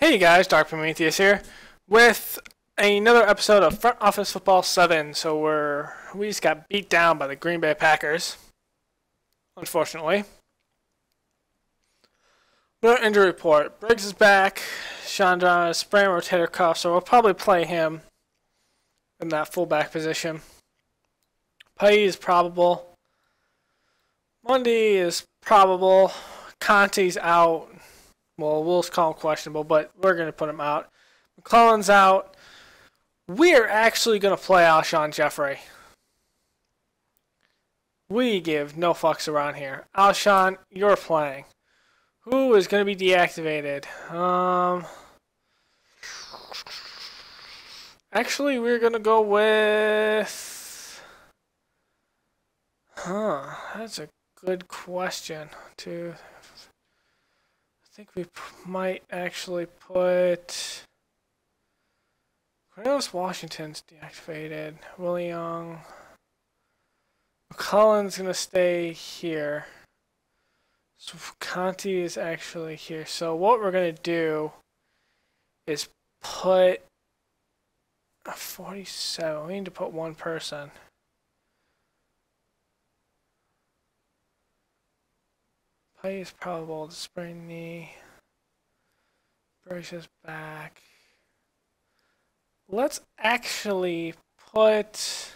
Hey guys, Dark Prometheus here with another episode of Front Office Football 7. So we just got beat down by the Green Bay Packers, unfortunately. But injury report: Briggs is back. Chandra is sprained rotator cuff, so we'll probably play him in that fullback position. Pay is probable. Mundy is probable. Conti's out. Well, we'll call him questionable, but we're going to put him out. McClellan's out. We're actually going to play Alshon Jeffrey. We give no fucks around here. Alshon, you're playing. Who is going to be deactivated? Actually, we're going to go with... That's a good question, too. I think we might actually put Cornelius Washington's deactivated. Willie Young. McClellan's going to stay here. So Conti is actually here. So what we're going to do is put a 47. We need to put one person. Play is probable to sprain knee. Braces back. Let's actually put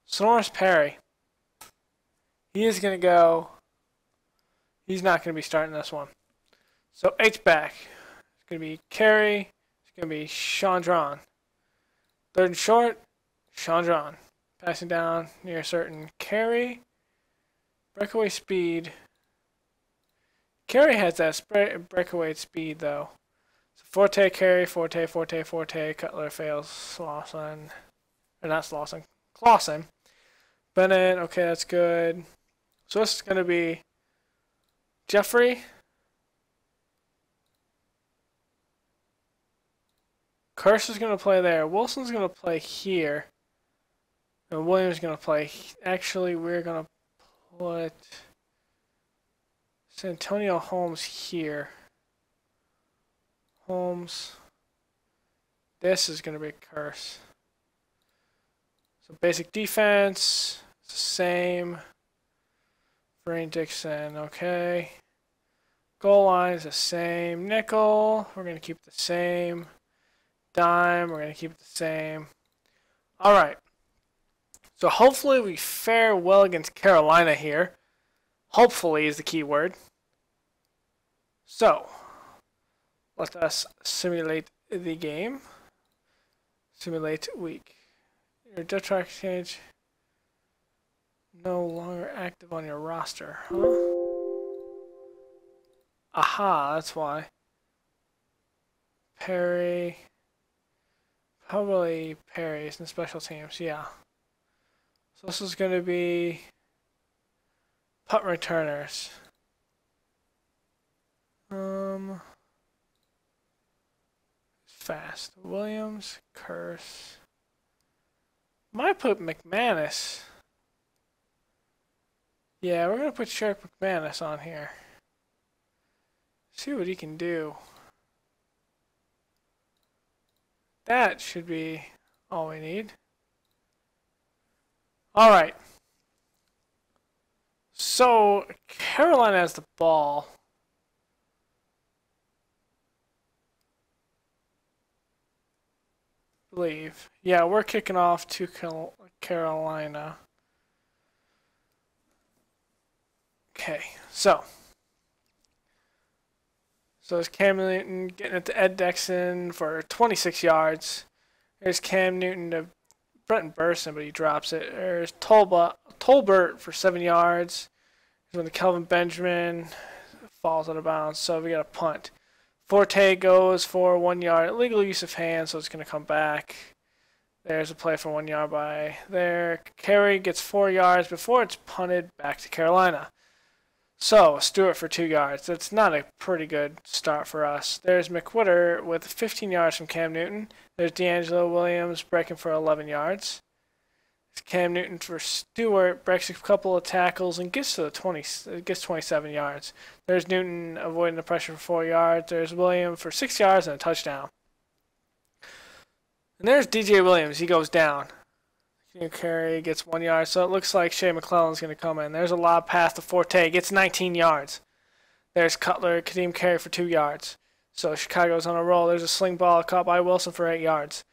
Sonoris Perry. He is going to go. He's not going to be starting this one. So H back. It's going to be Carey. It's going to be Chandron. Third and short. Chandron. Passing down near certain. Carey. Breakaway speed. Carey has that breakaway speed though. So Forte, Carey, Forte, Forte, Forte. Cutler fails. Slauson. Or not Slauson. Clausen. Bennett. Okay, that's good. So this is going to be Jeffrey. Curse is going to play there. Wilson's going to play here. And Williams is going to play. Actually, we're going to put Santonio Holmes here. Holmes. This is going to be Curse. So basic defense. It's the same. Brain Dixon. Okay. Goal line is the same. Nickel. We're going to keep the same. Dime. We're going to keep it the same. Alright. So hopefully we fare well against Carolina here. Hopefully is the key word. So, let us simulate the game. Simulate week. Your depth chart exchange no longer active on your roster, huh? Aha, that's why. Perry. Probably Perry's in special teams, yeah. So this is going to be punt returners. Fast. Williams, Curse. Might put McManus. Yeah, we're going to put Sheriff McManus on here. See what he can do. That should be all we need. Alright. So, Carolina has the ball. I believe. Yeah, we're kicking off to Carolina. Okay, so it's Cam Newton getting it to Ed Dexon for 26 yards. There's Cam Newton to Brenton Burson, but he drops it. There's Tolbert for 7 yards. Here's when the Kelvin Benjamin falls out of bounds, so we got a punt. Forte goes for 1 yard. Illegal use of hands, so it's going to come back. There's a play for 1 yard by there. Carey gets 4 yards before it's punted back to Carolina. So, Stewart for 2 yards. That's not a pretty good start for us. There's McWhitter with 15 yards from Cam Newton. There's D'Angelo Williams breaking for 11 yards. It's Cam Newton for Stewart, breaks a couple of tackles and gets to the 20, gets 27 yards. There's Newton avoiding the pressure for 4 yards. There's Williams for 6 yards and a touchdown. And there's DJ Williams. He goes down. Carey gets 1 yard. So it looks like Shea McClellan's going to come in. There's a lob pass to Forte. Gets 19 yards. There's Cutler, Kadeem Carey for 2 yards. So Chicago's on a roll. There's a sling ball caught by Wilson for 8 yards.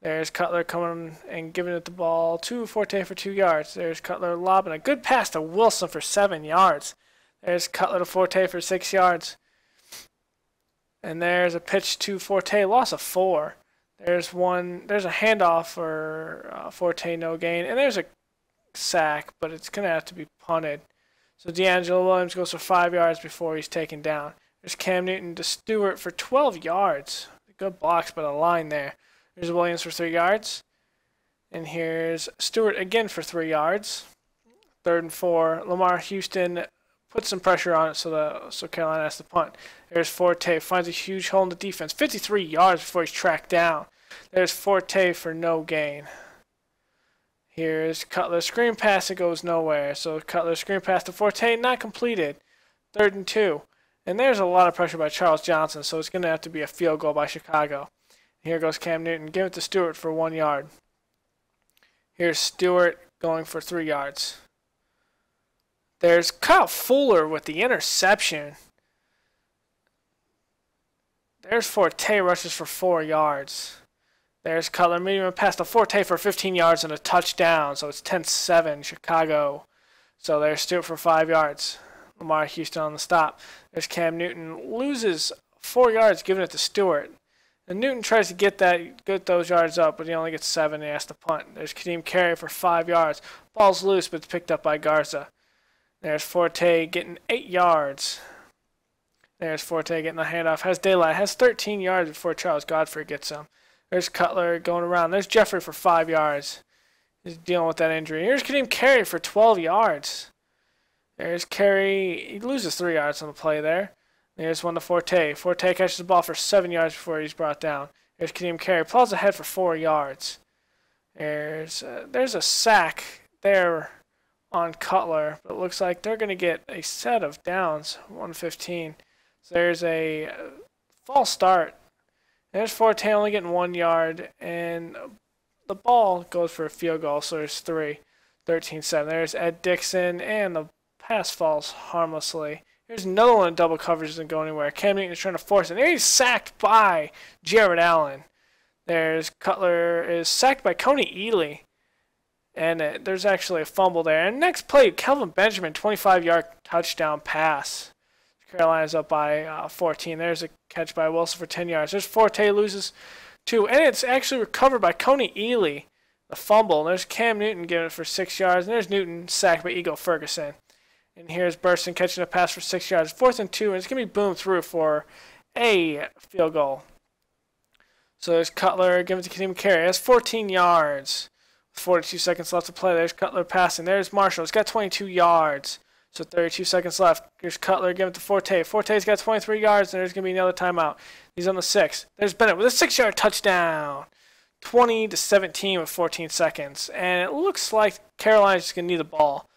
There's Cutler coming and giving it the ball to Forte for 2 yards. There's Cutler lobbing a good pass to Wilson for 7 yards. There's Cutler to Forte for 6 yards. And there's a pitch to Forte, loss of 4. There's a handoff for Forte, no gain. And there's a sack, but it's going to have to be punted. So D'Angelo Williams goes for 5 yards before he's taken down. There's Cam Newton to Stewart for 12 yards. Good blocks by the line there. There's Williams for 3 yards. And here's Stewart again for 3 yards. 3rd and 4. Lamar Houston puts some pressure on it so Carolina has to punt. There's Forte. Finds a huge hole in the defense. 53 yards before he's tracked down. There's Forte for no gain. Here's Cutler. Screen pass. It goes nowhere. So Cutler screen pass to Forte. Not completed. 3rd and 2. And there's a lot of pressure by Charles Johnson. So it's going to have to be a field goal by Chicago. Here goes Cam Newton. Give it to Stewart for 1 yard. Here's Stewart going for 3 yards. There's Kyle Fuller with the interception. There's Forte rushes for 4 yards. There's Cutler medium pass to Forte for 15 yards and a touchdown. So it's 10-7 Chicago. So there's Stewart for 5 yards. Lamar Houston on the stop. There's Cam Newton. Loses 4 yards giving it to Stewart. And Newton tries to get those yards up, but he only gets 7 and he has to punt. There's Kadeem Carey for 5 yards. Ball's loose, but it's picked up by Garza. There's Forte getting 8 yards. There's Forte getting the handoff. Has daylight. Has 13 yards before Charles Godfrey gets him. There's Cutler going around. There's Jeffrey for 5 yards. He's dealing with that injury. Here's Kadeem Carey for 12 yards. There's Carey. He loses 3 yards on the play there. There's one to Forte. Forte catches the ball for 7 yards before he's brought down. There's Kadeem Carey. Plows ahead for 4 yards. There's a sack there on Cutler, but it looks like they're going to get a set of downs, 115. So there's a false start. There's Forte only getting 1 yard, and the ball goes for a field goal, so there's 3, 13-7. There's Ed Dixon, and the pass falls harmlessly. Here's another one in double coverage, doesn't go anywhere. Cam Newton is trying to force it. And he's sacked by Jared Allen. There's Cutler is sacked by Coney Ely. And there's actually a fumble there. And next play, Kelvin Benjamin, 25-yard touchdown pass. Carolina's up by 14. There's a catch by Wilson for 10 yards. There's Forte loses 2. And it's actually recovered by Coney Ely, the fumble. And there's Cam Newton giving it for 6 yards. And there's Newton sacked by Ego Ferguson. And here's Burson catching a pass for 6 yards. 4th and 2, and it's going to be boomed through for a field goal. So there's Cutler giving it to Kadeem Carey. That's 14 yards. 42 seconds left to play. There's Cutler passing. There's Marshall. It's got 22 yards. So 32 seconds left. Here's Cutler giving it to Forte. Forte's got 23 yards, and there's going to be another timeout. He's on the 6. There's Bennett with a 6-yard touchdown. 20-17 with 14 seconds. And it looks like Carolina's just going to need the ball.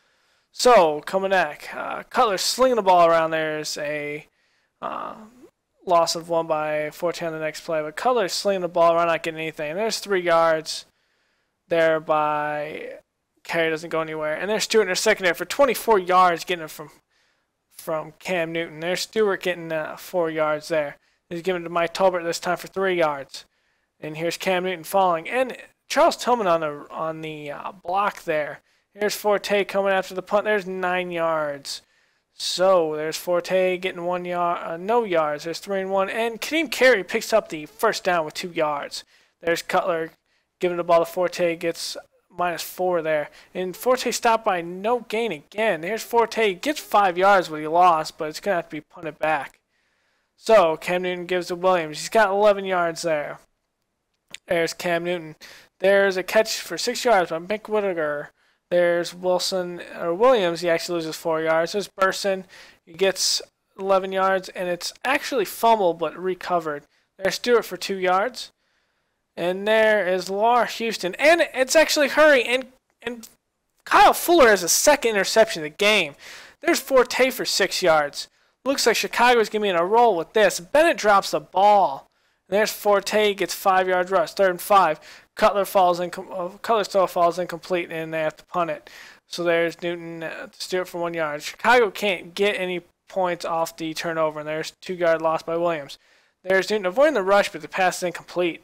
So, coming back, Cutler slinging the ball around. There's a loss of 1 by Forte on the next play. But Cutler slinging the ball around, not getting anything. And there's 3 yards there by Carey, doesn't go anywhere. And there's Stewart in their secondary for 24 yards, getting it from Cam Newton. There's Stewart getting 4 yards there. He's giving it to Mike Tolbert this time for 3 yards. And here's Cam Newton falling. And Charles Tillman on the block there. Here's Forte coming after the punt. There's 9 yards. So there's Forte getting 1 yard, no yards. There's 3 and 1. And Kadeem Carey picks up the first down with 2 yards. There's Cutler giving the ball to Forte, gets -4 there. And Forte stopped by no gain again. Here's Forte, gets 5 yards what he lost, but it's going to have to be punted back. So Cam Newton gives to Williams. He's got 11 yards there. There's Cam Newton. There's a catch for 6 yards by Mick Whittaker. There's Williams. He actually loses 4 yards. There's Burson. He gets 11 yards, and it's actually fumbled but recovered. There's Stewart for 2 yards. And there is Lamar Houston. And it's actually Hurry. And Kyle Fuller has a second interception of the game. There's Forte for 6 yards. Looks like Chicago's going to be in a roll with this. Bennett drops the ball. And there's Forte, gets 5 yard rush, 3rd and 5. Cutler's throw falls incomplete, and they have to punt it. So there's Newton to steer it for 1 yard. Chicago can't get any points off the turnover, and there's 2 yard loss by Williams. There's Newton avoiding the rush, but the pass is incomplete.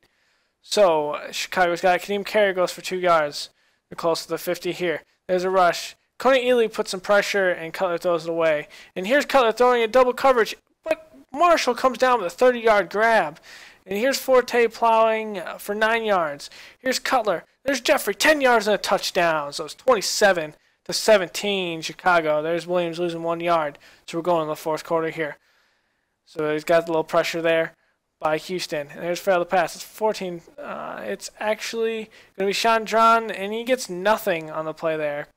So Chicago's got it. Kadeem Carey goes for 2 yards. They're close to the 50 here. There's a rush. Coney Ely puts some pressure, and Cutler throws it away. And here's Cutler throwing a double coverage, but Marshall comes down with a 30-yard grab. And here's Forte plowing for 9 yards. Here's Cutler. There's Jeffrey, 10 yards and a touchdown. So it's 27-17 Chicago. There's Williams losing 1 yard. So we're going in the 4th quarter here. So he's got a little pressure there by Houston. And there's Farrell the pass. It's 14. It's actually going to be Chandran, and he gets nothing on the play there.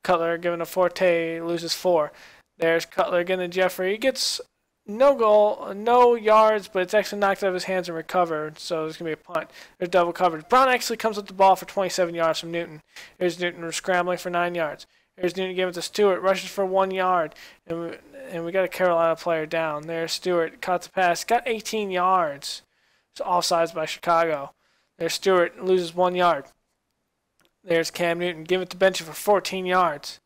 Cutler giving to Forte, loses 4. There's Cutler getting to Jeffrey. He gets no goal, no yards, but it's actually knocked out of his hands and recovered, so there's going to be a punt. There's double coverage. Brown actually comes with the ball for 27 yards from Newton. Here's Newton scrambling for 9 yards. Here's Newton giving it to Stewart, rushes for 1 yard, and we got a Carolina player down. There's Stewart, caught the pass, got 18 yards. It's offsides by Chicago. There's Stewart, loses 1 yard. There's Cam Newton, give it to Benchie for 14 yards.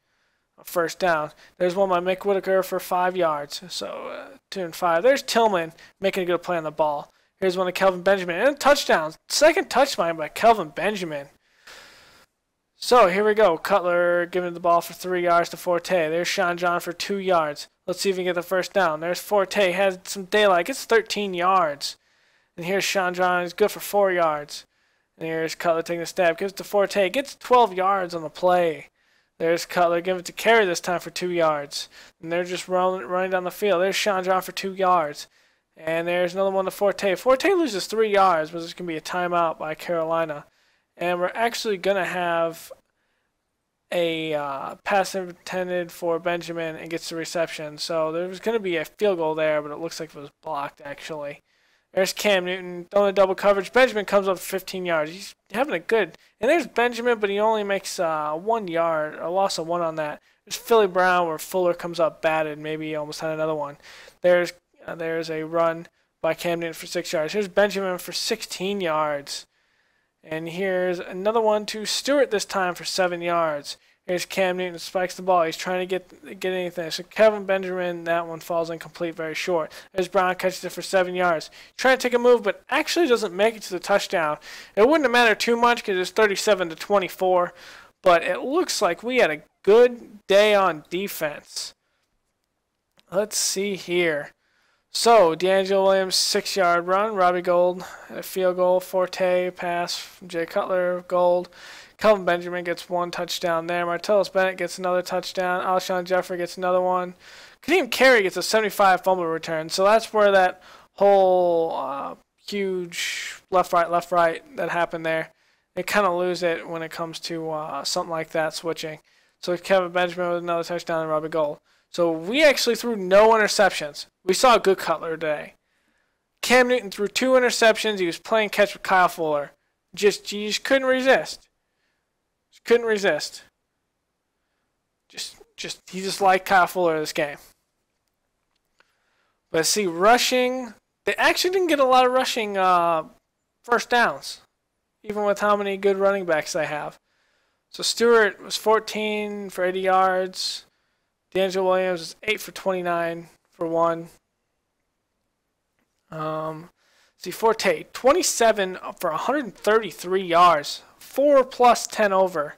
A 1st down. There's one by Mick Whitaker for 5 yards. So 2 and 5. There's Tillman making a good play on the ball. Here's one of Kelvin Benjamin. And touchdowns. 2nd touchdown by Kelvin Benjamin. So here we go. Cutler giving the ball for 3 yards to Forte. There's Sean John for 2 yards. Let's see if we can get the 1st down. There's Forte. Has some daylight. Gets 13 yards. And here's Sean John. He's good for 4 yards. And here's Cutler taking a stab. Gives it to Forte. Gets 12 yards on the play. There's Cutler. Give it to Carey this time for 2 yards. And they're just running down the field. There's Sean John for 2 yards. And there's another one to Forte. Forte loses 3 yards, but there's going to be a timeout by Carolina. And we're actually going to have a pass intended for Benjamin and gets the reception. So there was going to be a field goal there, but it looks like it was blocked actually. There's Cam Newton throwing the double coverage. Benjamin comes up for 15 yards. He's having a good. And there's Benjamin, but he only makes 1 yard, a loss of 1 on that. There's Philly Brown where Fuller comes up batted. Maybe he almost had another one. There's a run by Cam Newton for 6 yards. Here's Benjamin for 16 yards. And here's another one to Stewart this time for 7 yards. Here's Cam Newton, spikes the ball. He's trying to get anything. So Kevin Benjamin, that one falls incomplete, very short. There's Brown, catches it for 7 yards. Trying to take a move, but actually doesn't make it to the touchdown. It wouldn't have mattered too much because it's 37-24. But it looks like we had a good day on defense. Let's see here. So, D'Angelo Williams, 6 yard run. Robbie Gould, a field goal. Forte, pass from Jay Cutler, Gould. Kelvin Benjamin gets 1 touchdown there. Martellus Bennett gets another touchdown. Alshon Jeffrey gets another one. Kadeem Carey gets a 75 fumble return. So that's where that whole huge left right that happened there. They kind of lose it when it comes to something like that switching. So Kevin Benjamin with another touchdown and Robbie Gould. So we actually threw no interceptions. We saw a good Cutler today. Cam Newton threw 2 interceptions. He was playing catch with Kyle Fuller. He just couldn't resist. Couldn't resist. He just liked Kyle Fuller this game. But see, rushing, they actually didn't get a lot of rushing 1st downs, even with how many good running backs they have. So Stewart was 14 for 80 yards. D'Angelo Williams was 8 for 29 for 1. See, Forte, 27 for 133 yards. 4 plus 10 over.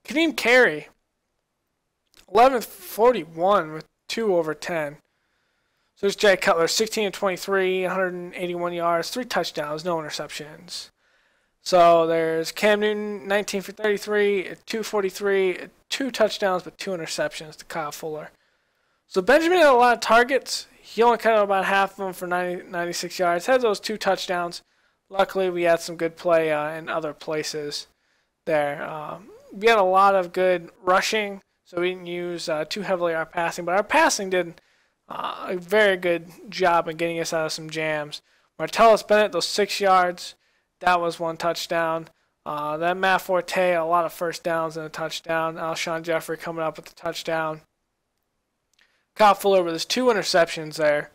Kadeem Carey, 11:41 with 2 over 10. So there's Jay Cutler, 16-23, 181 yards, 3 touchdowns, no interceptions. So there's Cam Newton, 19 for 33, 243, 2 touchdowns, but 2 interceptions to Kyle Fuller. So Benjamin had a lot of targets. He only cut out about half of them for 96 yards. Had those 2 touchdowns. Luckily, we had some good play in other places there. We had a lot of good rushing, so we didn't use too heavily our passing. But our passing did a very good job in getting us out of some jams. Martellus Bennett, those 6 yards. That was 1 touchdown. That Matt Forte, a lot of first downs and a touchdown. Alshon Jeffrey coming up with a touchdown. Kyle Fuller with his 2 interceptions there.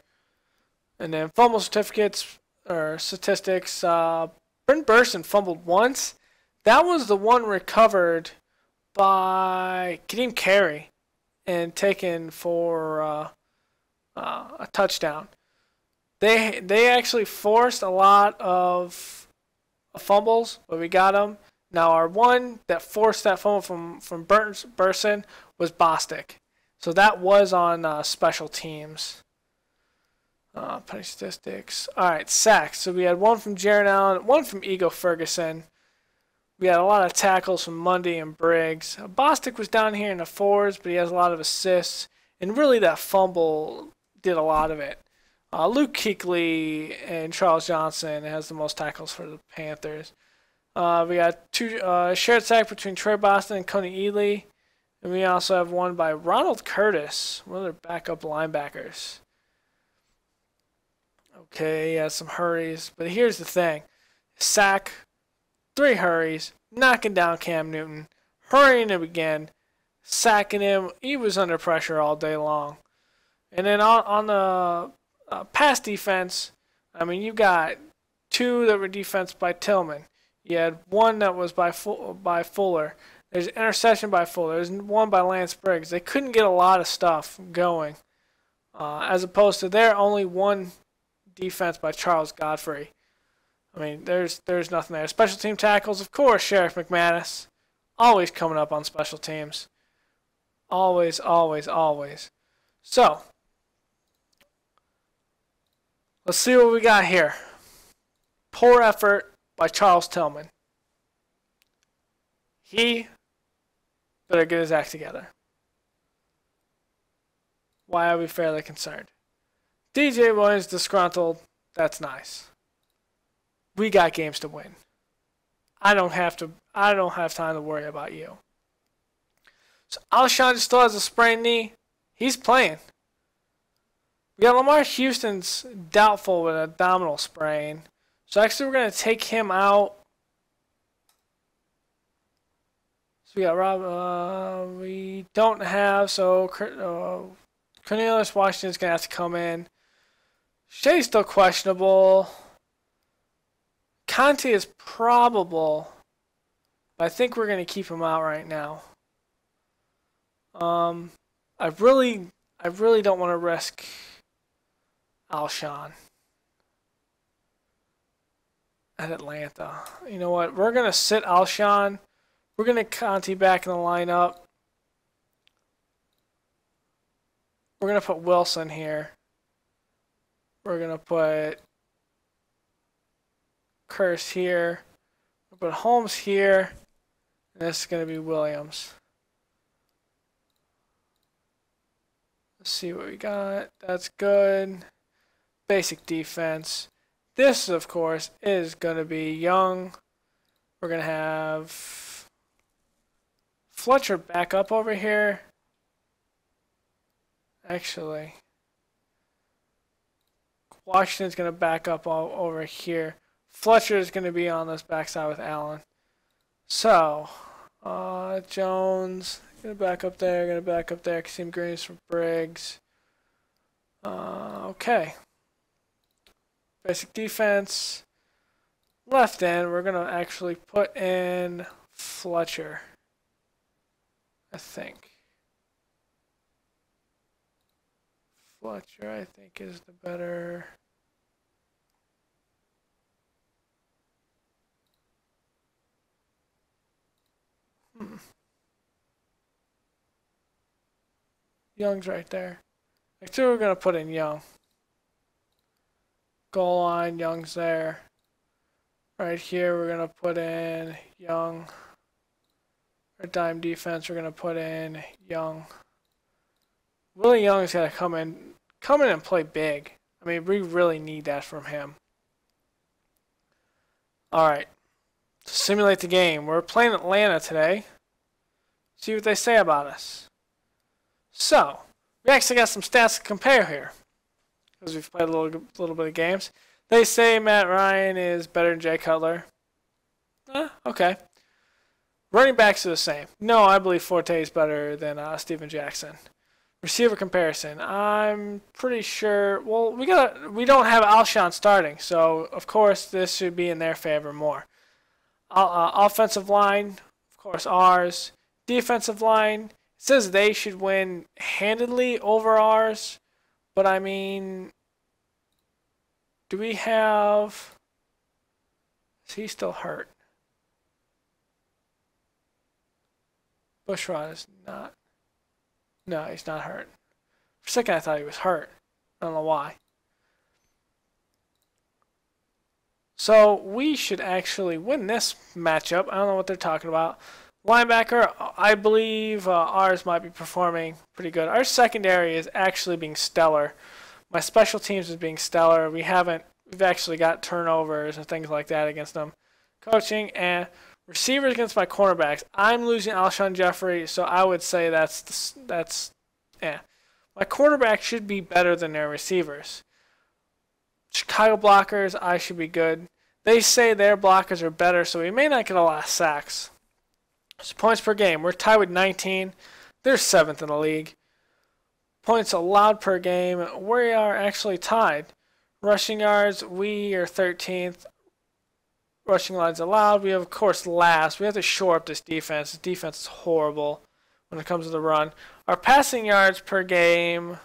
And then fumble certificates or statistics. Brent Burson fumbled once. That was the one recovered by Kadeem Carey and taken for a touchdown. They actually forced a lot of fumbles, but we got them. Now our one that forced that fumble from Burson was Bostic. So that was on special teams. Penny statistics. All right, sacks. So we had 1 from Jaron Allen, 1 from Ego Ferguson. We had a lot of tackles from Mundy and Briggs. Bostic was down here in the 4s, but he has a lot of assists. And really that fumble did a lot of it. Luke Kuechly and Charles Johnson has the most tackles for the Panthers. We got 2 shared sack between Troy Boston and Coney Ely. And we also have 1 by Ronald Curtis, one of their backup linebackers. Okay, he has some hurries. But here's the thing. Sack, 3 hurries, knocking down Cam Newton, hurrying him again, sacking him. He was under pressure all day long. And then on the pass defense, I mean, you got 2 that were defensed by Tillman. You had 1 that was by Fuller. There's an interception by Fuller. There's 1 by Lance Briggs. They couldn't get a lot of stuff going. As opposed to their only 1 defense by Charles Godfrey. I mean, there's nothing there. Special team tackles, of course, Sheriff McManus. Always coming up on special teams. Always, always, always. So, let's see what we got here. Poor effort by Charles Tillman. He better get his act together. Why are we fairly concerned? DJ Williams disgruntled. That's nice. We got games to win. I don't have time to worry about you. So Alshon still has a sprained knee. He's playing. We got Lamar Houston's doubtful with an abdominal sprain. So actually we're going to take him out. So we got Rob. We don't have. So Cornelius Washington's going to have to come in. Shay's still questionable. Conte is probable. But I think we're going to keep him out right now. I really don't want to risk Alshon at Atlanta. You know what? We're going to sit Alshon. We're going to Conte back in the lineup. We're going to put Wilson here. We're going to put Curse here. We'll put Holmes here. And this is going to be Williams. Let's see what we got. That's good. Basic defense. This, of course, is going to be Young. We're going to have Fletcher back up over here. Actually, Washington's going to back up all over here. Fletcher is going to be on this backside with Allen. So, Jones, going to back up there, going to back up there. Kasim Green's for Briggs. Okay. Basic defense. Left end, we're going to actually put in Fletcher, I think. Fletcher, I think, is the better. Young's right there. Actually, we're going to put in Young. Goal line, Young's there. Right here, we're going to put in Young. Our dime defense, we're going to put in Young. Willie Young's got to come in and play big. I mean, we really need that from him. All right. To simulate the game, we're playing Atlanta today. See what they say about us. So, we actually got some stats to compare here, because we've played a little bit of games. They say Matt Ryan is better than Jay Cutler. Okay. Running backs are the same. No, I believe Forte is better than Steven Jackson. Receiver comparison. I'm pretty sure. Well, we don't have Alshon starting, so of course this should be in their favor more. Offensive line, of course, ours. Defensive line. It says they should win handedly over ours, but I mean, do we have? Is he still hurt? Bushrod is not. No, he's not hurt. For a second, I thought he was hurt. I don't know why. So we should actually win this matchup. I don't know what they're talking about. Linebacker, I believe ours might be performing pretty good. Our secondary is actually being stellar. My special teams is being stellar. We've actually got turnovers and things like that against them. Coaching and receivers against my cornerbacks. I'm losing Alshon Jeffrey, so I would say that's My quarterback should be better than their receivers. Chicago blockers, I should be good. They say their blockers are better, so we may not get a lot of sacks. So points per game, we're tied with 19. They're 7th in the league. Points allowed per game, we are actually tied. Rushing yards, we are 13th. Rushing yards allowed, we have, of course, last. We have to shore up this defense. This defense is horrible when it comes to the run. Our passing yards per game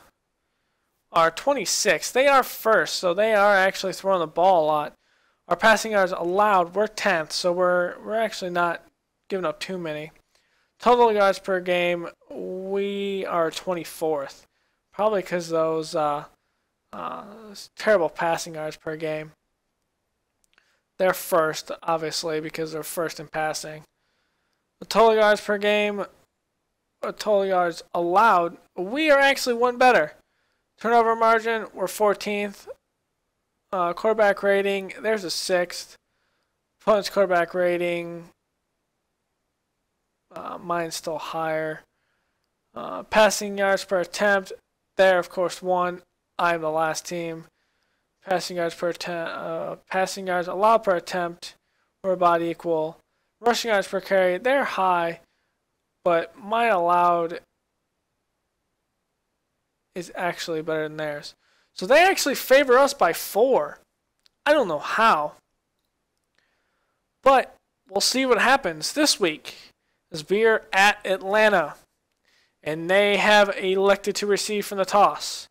are 26. They are first, so they are actually throwing the ball a lot. Our passing yards allowed, we're 10th, so we're actually not giving up too many. Total yards per game, we are 24th. Probably because those terrible passing yards per game. They're first, obviously, because they're first in passing. The total yards per game, total yards allowed, we are actually one better. Turnover margin, we're 14th. Quarterback rating, there's a 6th. Opponent's quarterback rating, mine's still higher. Passing yards per attempt, they're of course 1. I'm the last team. Passing yards allowed per attempt, we're about equal. Rushing yards per carry, they're high, but my allowed is actually better than theirs. So they actually favor us by 4. I don't know how. But we'll see what happens this week as we're at Atlanta. And they have elected to receive from the toss.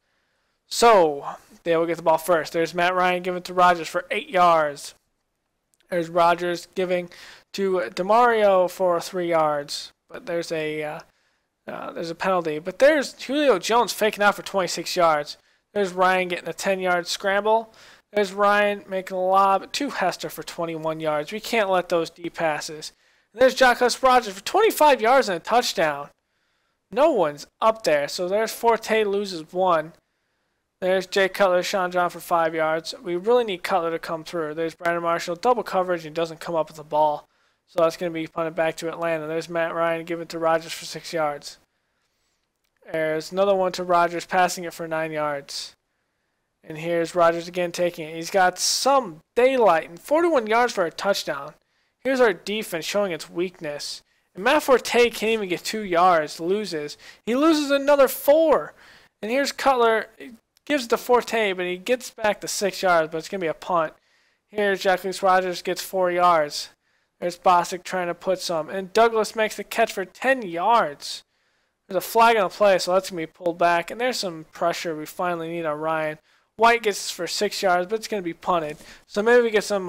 So they will get the ball first. There's Matt Ryan giving to Rodgers for 8 yards. There's Rodgers giving to DeMario for 3 yards. But there's a penalty. But there's Julio Jones faking out for 26 yards. There's Ryan getting a 10-yard scramble. There's Ryan making a lob to Hester for 21 yards. We can't let those deep passes. And there's Jacquez Rodgers for 25 yards and a touchdown. No one's up there. So there's Forte loses 1. There's Jay Cutler, Sean John for 5 yards. We really need Cutler to come through. There's Brandon Marshall, double coverage, and he doesn't come up with the ball. So that's going to be punted back to Atlanta. There's Matt Ryan giving it to Rodgers for 6 yards. There's another one to Rodgers, passing it for 9 yards. And here's Rodgers again taking it. He's got some daylight and 41 yards for a touchdown. Here's our defense showing its weakness. And Matt Forte can't even get 2 yards, loses. He loses another 4. And here's Cutler, gives it to Forte, but he gets back to 6 yards, but it's going to be a punt. Here's Jacquez Rodgers gets 4 yards. There's Bostic trying to put some. And Douglas makes the catch for 10 yards. There's a flag on the play, so that's going to be pulled back. And there's some pressure we finally need on Ryan. White gets for 6 yards, but it's going to be punted. So maybe we get some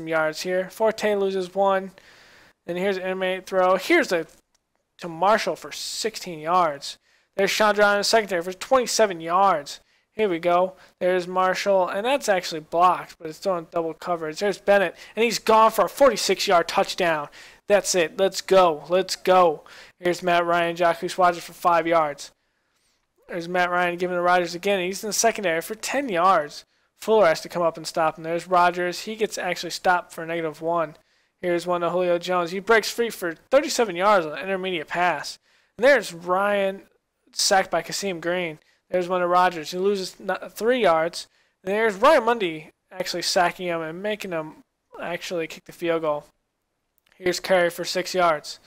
yards here. Forte loses 1. And here's an intermediate throw. Here's to Marshall for 16 yards. There's Chandra in the secondary for 27 yards. Here we go. There's Marshall, and that's actually blocked, but it's throwing double coverage. There's Bennett, and he's gone for a 46-yard touchdown. That's it. Let's go. Let's go. Here's Matt Ryan, Jacquez Rodgers for 5 yards. There's Matt Ryan giving to Rodgers again. He's in the secondary for 10 yards. Fuller has to come up and stop him. There's Rodgers. He gets actually stopped for -1. Here's one to Julio Jones. He breaks free for 37 yards on an intermediate pass. And there's Ryan, sacked by Kasim Green. There's one to Rodgers. He loses 3 yards. And there's Ryan Mundy actually sacking him and making him actually kick the field goal. Here's Carey for 6 yards.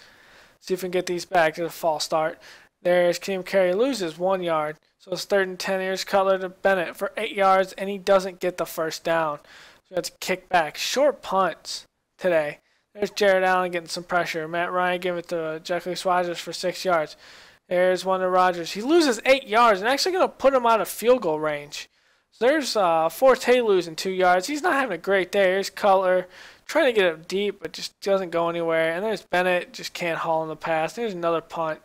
See if we can get these back to the false start. There's Kim Carey, loses 1 yard. So it's 3rd and 10. Here's Cutler to Bennett for 8 yards, and he doesn't get the first down. So that's kick back. Short punts today. There's Jared Allen getting some pressure. Matt Ryan giving it to Jackie Rogers for 6 yards. There's one to Rogers. He loses 8 yards and actually going to put him out of field goal range. So there's Forte losing 2 yards. He's not having a great day. Here's Cutler trying to get it deep, but just doesn't go anywhere. And there's Bennett, just can't haul in the pass. There's another punt.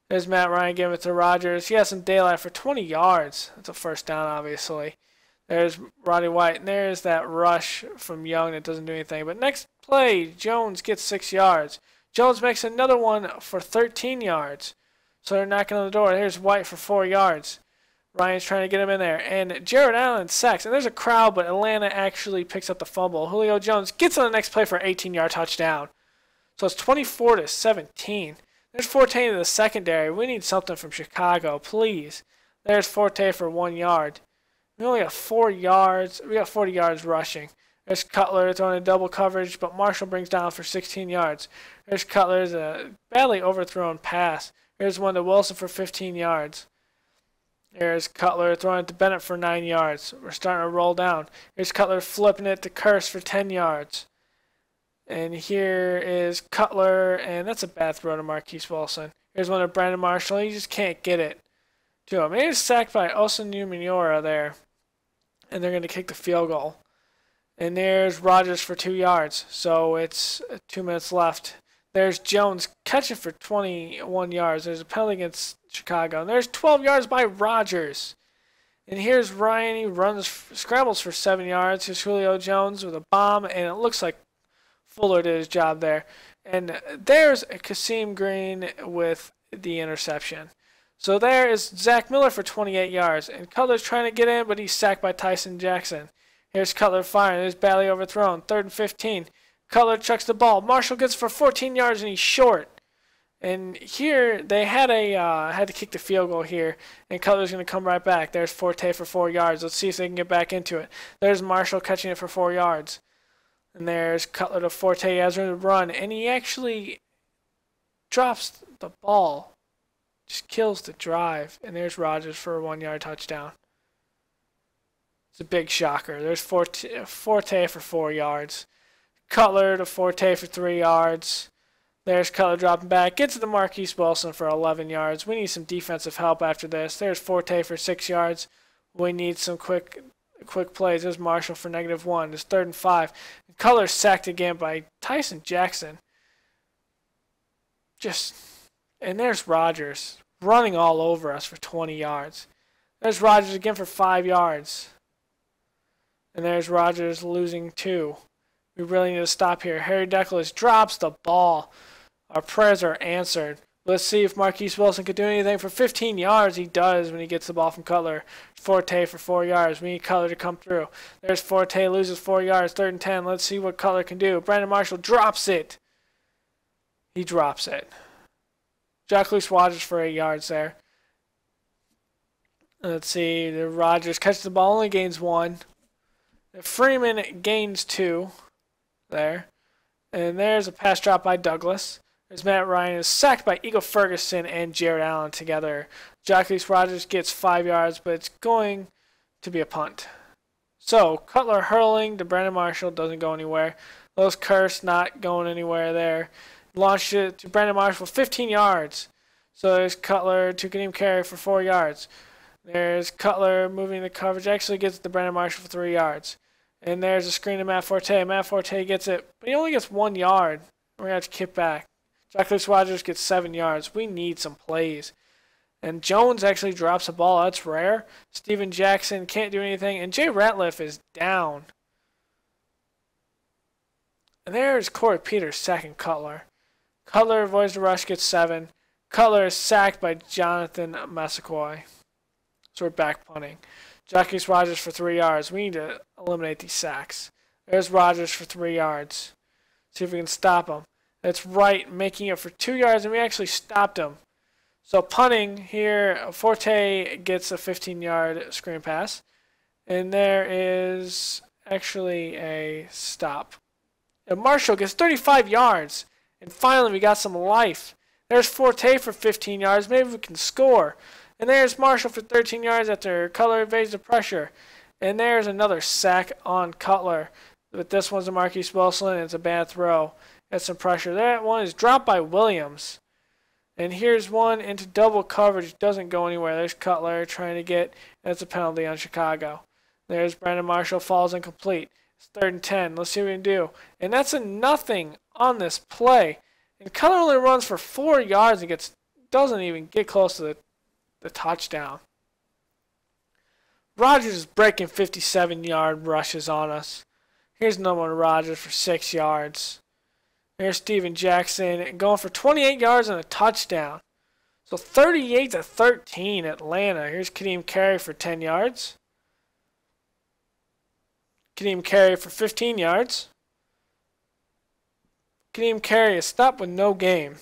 There's Matt Ryan giving it to Rogers. He has some daylight for 20 yards. That's a first down, obviously. There's Roddy White, and there's that rush from Young that doesn't do anything. But next play, Jones gets 6 yards. Jones makes another one for 13 yards. So they're knocking on the door. Here's White for 4 yards. Ryan's trying to get him in there. And Jared Allen sacks. And there's a crowd, but Atlanta actually picks up the fumble. Julio Jones gets on the next play for an 18-yard touchdown. So it's 24-17. There's Forte in the secondary. We need something from Chicago, please. There's Forte for 1 yard. We only got 4 yards. We got 40 yards rushing. There's Cutler throwing a double coverage, but Marshall brings down for 16 yards. There's Cutler's a badly overthrown pass. Here's one to Wilson for 15 yards. There's Cutler throwing it to Bennett for 9 yards. We're starting to roll down. Here's Cutler flipping it to Curse for 10 yards. And here is Cutler, and that's a bad throw to Marquise Wilson. Here's one to Brandon Marshall. He just can't get it to him. He's sacked by Osanu Minora there. And they're going to kick the field goal. And there's Rogers for 2 yards. So it's 2 minutes left. There's Jones catching for 21 yards. There's a penalty against Chicago. And there's 12 yards by Rogers. And here's Ryan. He scrambles for 7 yards. Here's Julio Jones with a bomb. And it looks like Fuller did his job there. And there's Kasim Green with the interception. So there is Zach Miller for 28 yards. And Cutler's trying to get in, but he's sacked by Tyson Jackson. Here's Cutler firing. There's badly overthrown. 3rd and 15. Cutler chucks the ball. Marshall gets for 14 yards, and he's short. And here they had to kick the field goal here. And Cutler's going to come right back. There's Forte for 4 yards. Let's see if they can get back into it. There's Marshall catching it for 4 yards. And there's Cutler to Forte. He has room to run. And he actually drops the ball. Just kills the drive. And there's Rogers for a 1 yard touchdown. It's a big shocker. There's Forte for 4 yards. Cutler to Forte for 3 yards. There's Cutler dropping back. Gets to the Marquise Wilson for 11 yards. We need some defensive help after this. There's Forte for 6 yards. We need some quick plays. There's Marshall for -1. There's 3rd and 5. And Cutler sacked again by Tyson Jackson. And there's Rogers running all over us for 20 yards. There's Rogers again for 5 yards. And there's Rogers losing 2. We really need to stop here. Harry Douglas drops the ball. Our prayers are answered. Let's see if Marquise Wilson could do anything for 15 yards. He does when he gets the ball from Cutler. Forte for 4 yards. We need Cutler to come through. There's Forte, loses 4 yards, 3rd and 10. Let's see what Cutler can do. Brandon Marshall drops it. He drops it. Jacques Rogers for 8 yards there. Let's see. The Rogers catches the ball, only gains 1. Freeman gains 2 there. And there's a pass drop by Douglas. There's Matt Ryan is sacked by Eagle Ferguson and Jared Allen together. Jacques Rogers gets 5 yards, but it's going to be a punt. So Cutler hurling to Brandon Marshall, doesn't go anywhere. Those Curse not going anywhere there. Launched it to Brandon Marshall, 15 yards. So there's Cutler to Kadeem Carey for 4 yards. There's Cutler moving the coverage. Actually gets to Brandon Marshall for 3 yards. And there's a screen to Matt Forte. Matt Forte gets it, but he only gets 1 yard. We're going to have to kick back. Jacques Rogers gets 7 yards. We need some plays. And Jones actually drops the ball. That's rare. Steven Jackson can't do anything. And Jay Ratliff is down. And there's Corey Peters sacking Cutler. Cutler avoids the rush, gets 7. Cutler is sacked by Jonathan Massaquoi. So we're back punting. Jacques Rogers for 3 yards. We need to eliminate these sacks. There's Rogers for 3 yards. See if we can stop him. That's right, making it for 2 yards, and we actually stopped him. So punting here, Forte gets a 15-yard screen pass. And there is actually a stop. And Marshall gets 35 yards. And finally, we got some life. There's Forte for 15 yards. Maybe we can score. And there's Marshall for 13 yards after Cutler evades the pressure. And there's another sack on Cutler. But this one's a Marquise Wilson, and it's a bad throw. That's some pressure. That one is dropped by Williams. And here's one into double coverage. Doesn't go anywhere. There's Cutler trying to get. That's a penalty on Chicago. There's Brandon Marshall. Falls incomplete. It's 3rd and 10. Let's see what we can do. And that's a nothing on this play. And Cutler only runs for 4 yards and doesn't even get close to the touchdown. Rodgers is breaking 57-yard rushes on us. Here's another one, Rodgers for 6 yards. There's Steven Jackson going for 28 yards and a touchdown. So 38-13 Atlanta. Here's Kadeem Carey for 10 yards. Kadeem Carey for 15 yards. Kadeem Carey is stopped with no gain.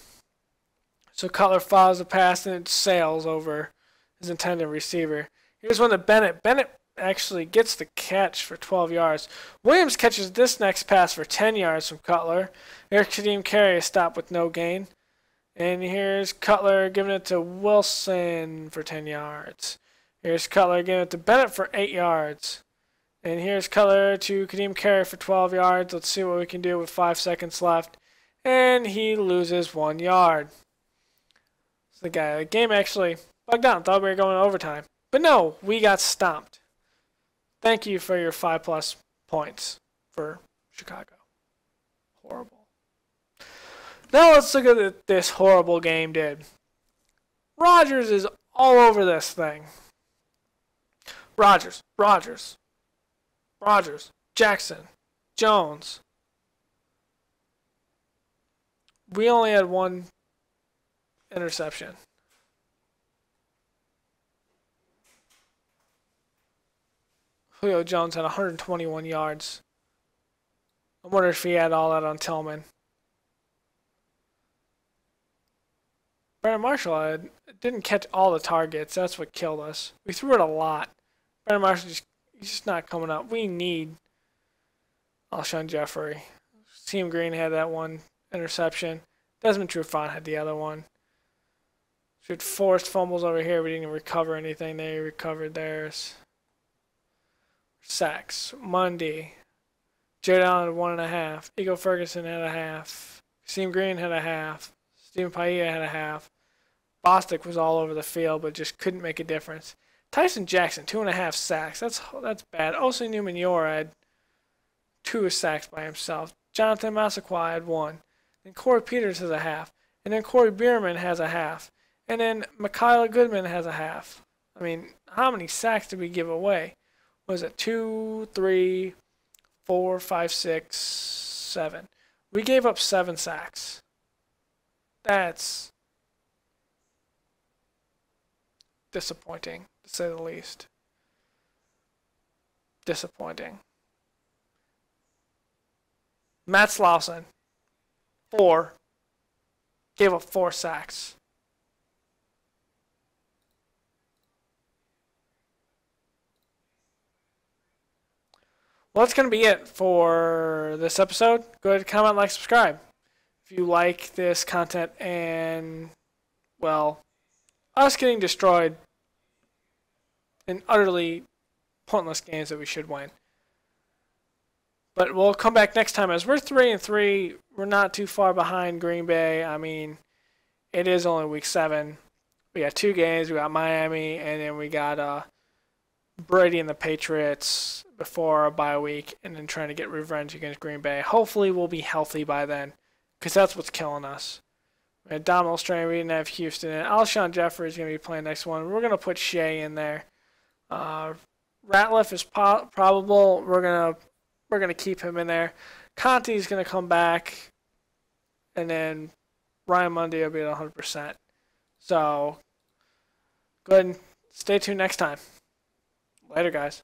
So Cutler follows the pass and it sails over his intended receiver. Here's one to Bennett. Bennett actually gets the catch for 12 yards. Williams catches this next pass for 10 yards from Cutler. Here's Kadeem Carey, stopped with no gain. And here's Cutler giving it to Wilson for 10 yards. Here's Cutler giving it to Bennett for 8 yards. And here's Cutler to Kadeem Carey for 12 yards. Let's see what we can do with 5 seconds left. And he loses 1 yard. So the game actually bugged out. Thought we were going to overtime. But no, we got stomped. Thank you for your 5+ points for Chicago. Horrible. Now let's look at what this horrible game did. Rodgers is all over this thing. Rodgers, Jackson, Jones. We only had 1 interception. Julio Jones had 121 yards. I wonder if he had all that on Tillman. Brandon Marshall didn't catch all the targets. That's what killed us. We threw it a lot. Brandon Marshall he's just not coming up. We need Alshon Jeffrey. Team Green had that 1 interception. Desmond Trufant had the other one. We had forced fumbles over here. We didn't even recover anything. They recovered theirs. Sacks. Mundy. Jared Allen had 1.5. Ego Ferguson had a half. Team Green had a half. Stephen Pailla had a half. Bostic was all over the field, but just couldn't make a difference. Tyson Jackson, 2.5 sacks. That's bad. Osi Newman-Yor had 2 sacks by himself. Jonathan Massaquoi had 1. Then Corey Peters has a half. And then Corey Bierman has a half. And then Mikaela Goodman has a half. I mean, how many sacks did we give away? Was it 2, 3, 4, 5, 6, 7? We gave up 7 sacks. That's disappointing, to say the least. Disappointing. Matt Slauson, 4. Gave up 4 sacks. Well, that's going to be it for this episode. Go ahead, comment, like, subscribe. If you like this content and, well, us getting destroyed in utterly pointless games that we should win. But we'll come back next time. As we're 3-3, we're not too far behind Green Bay. I mean, it is only week 7. We got 2 games. We got Miami, and then we got Brady and the Patriots before our bye week, and then trying to get revenge against Green Bay. Hopefully we'll be healthy by then, because that's what's killing us. We had Domhnall Strand, we didn't have Houston, and Alshon Jeffrey is going to be playing next one. We're going to put Shea in there. Ratliff is probable. We're gonna keep him in there. Conti's going to come back, and then Ryan Mundy will be at 100%. So go ahead and stay tuned next time. Later, guys.